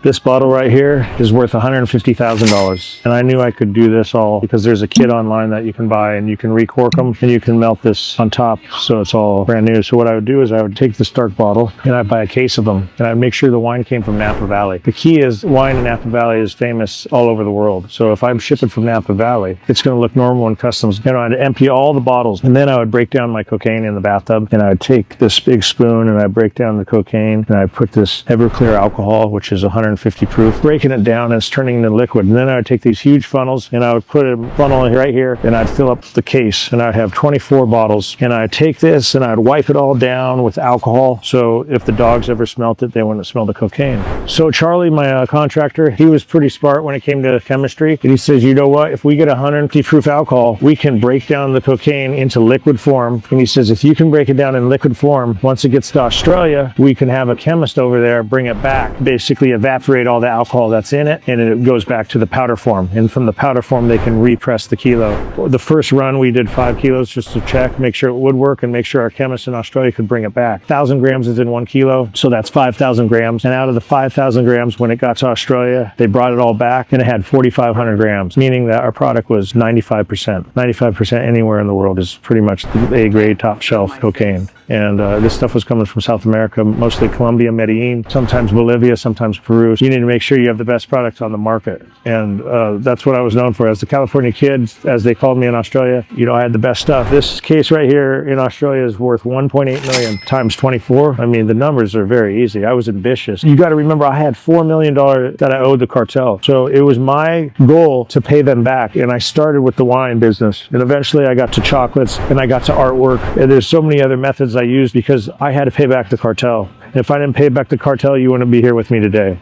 This bottle right here is worth $150,000. And I knew I could do this all because there's a kit online that you can buy and you can recork them and you can melt this on top so it's all brand new. So what I would do is I would take this dark bottle and I'd buy a case of them and I'd make sure the wine came from Napa Valley. The key is wine in Napa Valley is famous all over the world. So if I'm shipping from Napa Valley, it's going to look normal in customs. You know, I'd empty all the bottles and then I would break down my cocaine in the bathtub and I'd take this big spoon and I'd break down the cocaine and I'd put this Everclear alcohol, which is 150 proof, breaking it down and it's turning into liquid. And then I would take these huge funnels and I would put a funnel right here and I'd fill up the case and I'd have 24 bottles and I'd take this and I'd wipe it all down with alcohol. So if the dogs ever smelt it, they wouldn't smell the cocaine. So Charlie, my contractor, he was pretty smart when it came to chemistry. And he says, you know what, if we get 150 proof alcohol, we can break down the cocaine into liquid form. And he says, if you can break it down in liquid form, once it gets to Australia, we can have a chemist over there bring it back, basically evaporate all the alcohol that's in it, and it goes back to the powder form. And from the powder form, they can repress the kilo. The first run, we did 5 kilos just to check, make sure it would work, and make sure our chemist in Australia could bring it back. 1,000 grams is in 1 kilo, so that's 5,000 grams. And out of the 5,000 grams, when it got to Australia, they brought it all back, and it had 4,500 grams, meaning that our product was 95%. 95% anywhere in the world is pretty much the A-grade, top shelf cocaine. And this stuff was coming from South America, mostly Colombia, Medellin, sometimes Bolivia, sometimes Peru. You need to make sure you have the best products on the market. And that's what I was known for. As the California kid, as they called me in Australia, you know, I had the best stuff. This case right here in Australia is worth 1.8 million times 24. I mean, the numbers are very easy. I was ambitious. You got to remember, I had $4 million that I owed the cartel. So it was my goal to pay them back. And I started with the wine business. And eventually I got to chocolates and I got to artwork. And there's so many other methods I used because I had to pay back the cartel. And if I didn't pay back the cartel, you wouldn't be here with me today.